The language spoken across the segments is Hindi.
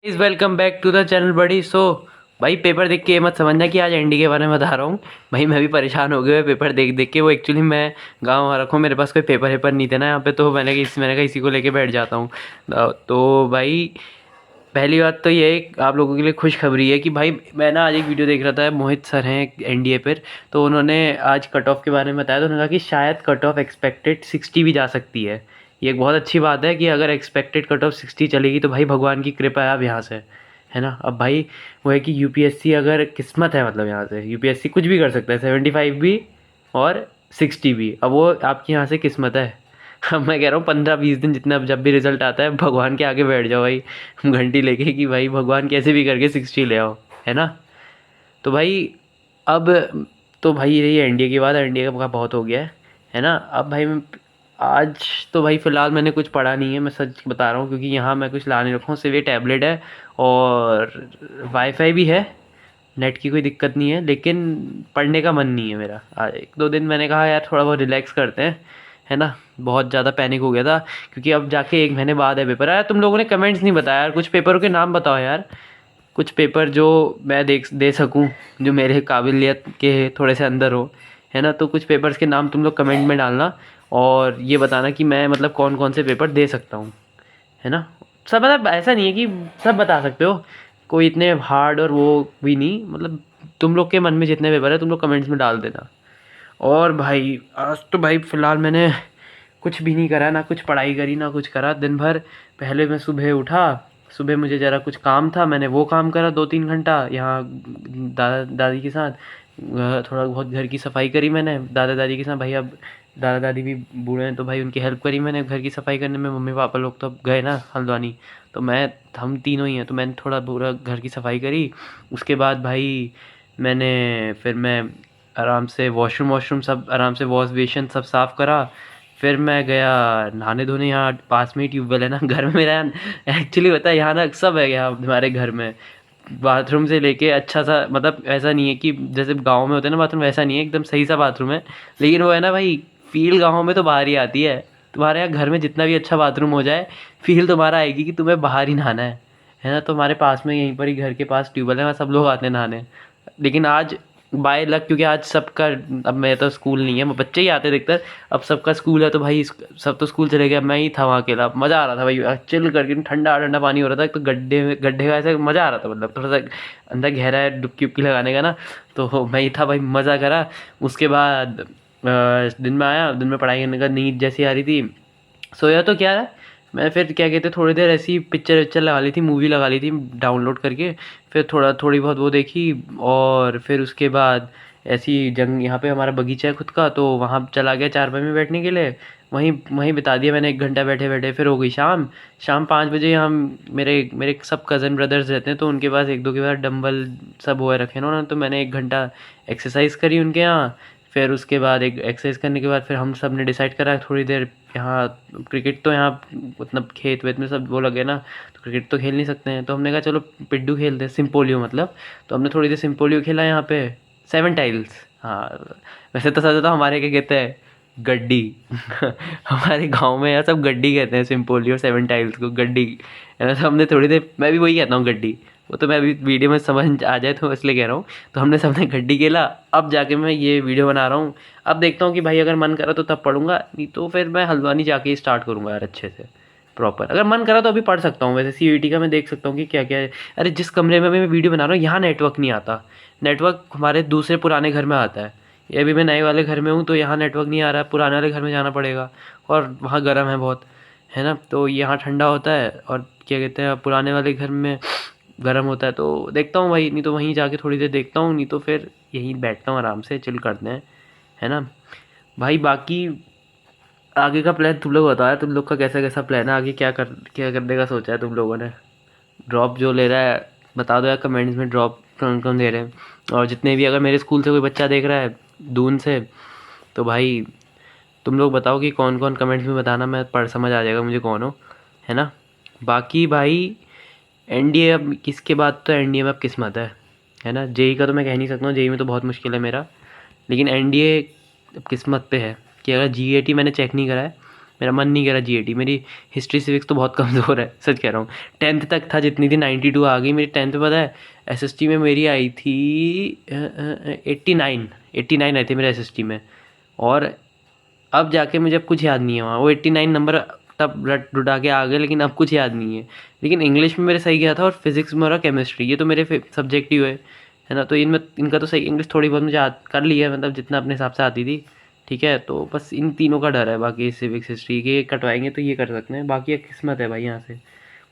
Is welcome back to the channel बड़ी। भाई पेपर देख के ये मत समझना कि आज एनडी के बारे में बता रहा हूँ। भाई मैं भी परेशान हो गया पेपर देख देख के। वो एक्चुअली मैं गाँव आ रखा हूँ, मेरे पास कोई पेपर नहीं थे ना यहाँ पे, तो मैंने कहा इसी को लेके बैठ जाता हूँ। तो भाई पहली बात तो ये आप लोगों के लिए खुशखबरी है कि भाई मैं ना आज एक वीडियो देख रहा था, मोहित सर हैं एनडीए पर, तो उन्होंने आज कट ऑफ के बारे में बताया। तो उन्होंने कहा कि शायद कट ऑफ एक्सपेक्टेड 60 भी जा सकती है। ये एक बहुत अच्छी बात है कि अगर एक्सपेक्टेड कट ऑफ 60 चलेगी तो भाई भगवान की कृपा है अब यहाँ से, है ना। अब भाई वो है कि यूपीएससी अगर किस्मत है, मतलब यहाँ से यूपीएससी कुछ भी कर सकता है, 75 भी और 60 भी। अब वो आपकी यहाँ से किस्मत है। अब मैं कह रहा हूँ 15-20 दिन जितना जब भी रिजल्ट आता है भगवान के आगे बैठ जाओ भाई, घंटी लेके कि भाई भगवान कैसे भी करके 60 ले आओ, है ना। तो भाई अब तो भाई यही एनडीए की बात, एनडीए का बहुत हो गया है ना। अब भाई आज तो भाई फ़िलहाल मैंने कुछ पढ़ा नहीं है, मैं सच बता रहा हूँ, क्योंकि यहाँ मैं कुछ ला नहीं रखा हूँ। सिर्फ ये टैबलेट है और वाईफाई भी है, नेट की कोई दिक्कत नहीं है, लेकिन पढ़ने का मन नहीं है मेरा। 1-2 दिन मैंने कहा यार थोड़ा बहुत रिलैक्स करते हैं, है ना। बहुत ज़्यादा पैनिक हो गया था, क्योंकि अब जाके 1 महीने बाद है पेपर। यार तुम लोगों ने कमेंट्स नहीं बताया यार, कुछ पेपरों के नाम बताओ यार, कुछ पेपर जो मैं दे सकूं, जो मेरे काबिलियत के थोड़े से अंदर हो, है ना। तो कुछ पेपर्स के नाम तुम लोग कमेंट में डालना और ये बताना कि मैं मतलब कौन कौन से पेपर दे सकता हूँ, है ना। सब मतलब ऐसा नहीं है कि सब बता सकते हो, कोई इतने हार्ड और वो भी नहीं, मतलब तुम लोग के मन में जितने पेपर है तुम लोग कमेंट्स में डाल देना। और भाई आज तो भाई फ़िलहाल मैंने कुछ भी नहीं करा, ना कुछ पढ़ाई करी ना कुछ करा दिन भर। पहले मैं सुबह उठा, सुबह मुझे ज़रा कुछ काम था, मैंने वो काम करा 2-3 घंटा यहाँ दादा दादी के साथ। थोड़ा बहुत घर की सफाई करी मैंने दादा दादी के साथ। भाई अब दादा दादी भी बूढ़े हैं तो भाई उनकी हेल्प करी मैंने घर की सफाई करने में। मम्मी पापा लोग तो अब गए ना हल्द्वानी, तो हम तीनों ही हैं, तो मैंने थोड़ा पूरा घर की सफाई करी। उसके बाद भाई मैं आराम से वॉशरूम सब आराम से वॉश बेसिन सब साफ़ करा। फिर मैं गया नहाने धोने, यहाँ पास में ही ट्यूबवेल है ना घर में मेरा। एक्चुअली पता है यहाँ ना सब है यहाँ हमारे घर में, बाथरूम से लेके अच्छा सा, मतलब ऐसा नहीं है कि जैसे गांव में होते हैं ना बाथरूम, वैसा नहीं है, एकदम सही सा बाथरूम है। लेकिन वो है ना भाई, फील गांव में तो बाहर ही आती है। तुम्हारे यहाँ घर में जितना भी अच्छा बाथरूम हो जाए, फील तुम्हारा आएगी कि तुम्हें बाहर ही नहाना है ना। तो हमारे पास में यहीं पर ही घर के पास ट्यूबवेल है, वहाँ सब लोग आते हैं नहाने। लेकिन आज बाय लक, क्योंकि आज सबका, अब मैं तो स्कूल नहीं है, बच्चे ही आते अधिकतर, अब सबका स्कूल है तो भाई सब तो स्कूल चले गए, मैं ही था वहाँ अकेला। मज़ा आ रहा था भाई, चिल करके, ठंडा ठंडा पानी हो रहा था, तो गड्ढे का ऐसे मज़ा आ रहा था, मतलब थोड़ा सा अंदर गहरा है, डुबकी उबकी लगाने का ना। तो मैं ही था भाई, मज़ा करा। उसके बाद दिन में आया, दिन में पढ़ाई करने का नींद जैसी आ रही थी, सोया तो क्या है। मैं फिर क्या कहते, थोड़ी देर ऐसी पिक्चर विक्चर लगा ली थी, मूवी लगा ली थी डाउनलोड करके। फिर थोड़ी बहुत वो देखी, और फिर उसके बाद ऐसी जंग, यहाँ पे हमारा बगीचा है खुद का, तो वहाँ चला गया चारपाई में बैठने के लिए। वहीं वहीं बिता दिया मैंने 1 घंटा बैठे बैठे। फिर हो गई शाम। शाम 5 बजे हम, मेरे मेरे सब कज़न ब्रदर्स रहते हैं, तो उनके पास 1-2 के पास डंबल सब हुए रखे हैं उन्होंने, तो मैंने 1 घंटा एक्सरसाइज करी उनके यहाँ। फिर उसके बाद एक एक्सरसाइज करने के बाद फिर हम सब ने डिसाइड करा थोड़ी देर यहाँ क्रिकेट, तो यहाँ मतलब खेत वेत में सब वो लगे ना, तो क्रिकेट तो खेल नहीं सकते हैं, तो हमने कहा चलो पिड्डू खेलते हैं, सिम्पोलियो मतलब। तो हमने थोड़ी देर सिम्पोलियो खेला यहाँ पे, 7 टाइल्स। हाँ, वैसे तो सच था, हमारे क्या कहते हैं, गड्डी। हमारे गांव में यार सब गड्डी कहते हैं, सिम्पोलियो 7 टाइल्स को गड्डी, है ना। तो हमने थोड़ी देर, मैं भी वही कहता हूँ गड्डी, वो तो मैं अभी वीडियो में समझ आ जाए तो इसलिए कह रहा हूँ। तो हमने सबने गड्डी खेला, अब जाके मैं ये वीडियो बना रहा हूँ। अब देखता हूँ कि भाई अगर मन करा तो तब पढ़ूंगा, नहीं तो फिर मैं हल्द्वानी जाके ही स्टार्ट करूँगा यार अच्छे से प्रॉपर। अगर मन करा तो अभी पढ़ सकता हूँ, वैसे सीयूईटी का मैं देख सकता हूँ कि क्या क्या है। अरे जिस कमरे में मैं वीडियो बना रहा हूँ यहाँ नेटवर्क नहीं आता, नेटवर्क हमारे दूसरे पुराने घर में आता है। ये अभी मैं नए वाले घर में हूँ तो यहाँ नेटवर्क नहीं आ रहा है, पुराने वाले घर में जाना पड़ेगा, और वहाँ गर्म है बहुत, है ना। तो यहाँ ठंडा होता है, और क्या कहते हैं पुराने वाले घर में गर्म होता है। तो देखता हूँ भाई, नहीं तो वहीं जाके थोड़ी देर देखता हूँ, नहीं तो फिर यहीं बैठता हूँ आराम से, चिल करते हैं, है ना भाई। बाकी आगे का प्लान तुम लोग बताओ यार, तुम लोग का कैसा कैसा प्लान है आगे, क्या करने का सोचा है तुम लोगों ने। ड्रॉप जो ले रहा है बता दो यार कमेंट्स में, ड्रॉप कौन कौन दे रहे हैं। और जितने भी, अगर मेरे स्कूल से कोई बच्चा देख रहा है दून से, तो भाई तुम लोग बताओ कि कौन कौन, कमेंट्स में बताना, मैं पढ़ समझ आ जाएगा मुझे कौन हो, है ना। बाकी भाई एनडीए, अब किसके बाद तो एनडीए में अब किस्मत है ना। जेई का तो मैं कह नहीं सकता हूँ, जेई में तो बहुत मुश्किल है मेरा, लेकिन एनडीए अब किस्मत पे है कि अगर जीएटी मैंने चेक नहीं करा है, मेरा मन नहीं करा जीएटी। मेरी हिस्ट्री सिविक्स तो बहुत कमज़ोर है, सच कह रहा हूँ। 10th तक था जितनी थी, 92 आ गई मेरी 10th में। पता है एसएसटी में मेरी आई थी 89 आई थी मेरे एसएसटी में। और अब जाके मुझे अब कुछ याद नहीं है वहाँ, वो 89 नंबर तब रट रुटा के आ गए, लेकिन अब कुछ याद नहीं है। लेकिन इंग्लिश में मेरे सही गया था, और फिजिक्स में और केमिस्ट्री, ये तो मेरे सब्जेक्ट ही हुए, है ना। तो इनमें इनका तो सही, इंग्लिश थोड़ी बहुत मुझे कर ली है, मतलब जितना अपने हिसाब से आती थी, ठीक है। तो बस इन तीनों का डर है, बाकी सिविक्स हिस्ट्री के कटवाएंगे तो ये कर सकते हैं, बाकी एक किस्मत है भाई यहाँ से।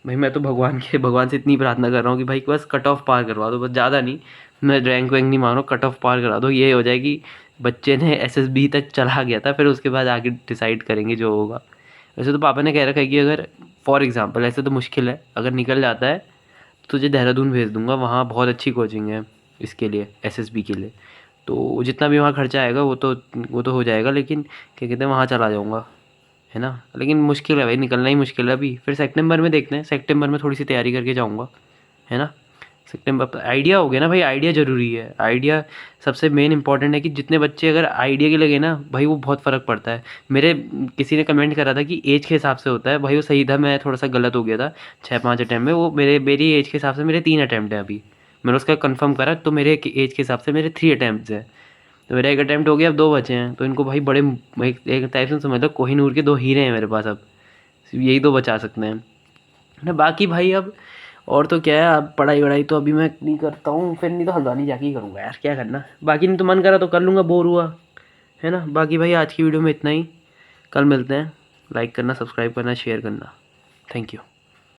भाई मैं तो भगवान से इतनी प्रार्थना कर रहा हूँ कि भाई बस कट ऑफ पार करवा दो, बस ज़्यादा नहीं, मैं रैंक वैंक नहीं मांग रहा हूँ, कट ऑफ पार करा दो, ये हो जाए कि बच्चे ने एसएसबी तक चला गया था, फिर उसके बाद आगे डिसाइड करेंगे जो होगा। वैसे तो पापा ने कह रखा है कि अगर फॉर एग्ज़ाम्पल, ऐसे तो मुश्किल है, अगर निकल जाता है तो तुझे देहरादून भेज दूंगा, वहाँ बहुत अच्छी कोचिंग है इसके लिए, एसएसबी के लिए। तो जितना भी वहाँ खर्चा आएगा वो तो हो जाएगा, लेकिन क्या कहते हैं वहाँ चला जाऊँगा, है ना। लेकिन मुश्किल है भाई, निकलना ही मुश्किल है अभी, फिर सेप्टेम्बर में देखते हैं, सेप्टेम्बर में थोड़ी सी तैयारी करके जाऊँगा, है ना। सेप्टेम्बर आइडिया हो गया ना भाई, आइडिया ज़रूरी है, आइडिया सबसे मेन इंपॉर्टेंट है। कि जितने बच्चे अगर आइडिया के लगे ना भाई, वो बहुत फ़र्क पड़ता है। मेरे किसी ने कमेंट करा था कि एज के हिसाब से होता है, भाई वो सही था, मैं थोड़ा सा गलत हो गया था 6-5 अटैम्प्ट में। वो मेरी एज के हिसाब से मेरे 3 अटैम्प्ट है अभी, मैंने उसका कंफर्म करा, तो मेरे एज के हिसाब से मेरे 3 अटैम्प्ट हैं। तो मेरा एक अटैम्प्ट हो गया, अब 2 बचे हैं, तो इनको भाई बड़े एक टाइप से समझ लो कोहिनूर के 2 हीरे हैं मेरे पास, अब यही 2 बचा सकते हैं ना। बाकी भाई अब और तो क्या है, अब पढ़ाई वढ़ाई तो अभी मैं नहीं करता हूँ, फिर नहीं तो हल्द्वानी जाके ही करूँगा यार, क्या करना। बाकी नहीं तो मन करा तो कर लूँगा, बोर हुआ, है ना। बाकी भाई आज की वीडियो में इतना ही, कल मिलते हैं। लाइक करना, सब्सक्राइब करना, शेयर करना। Thank you.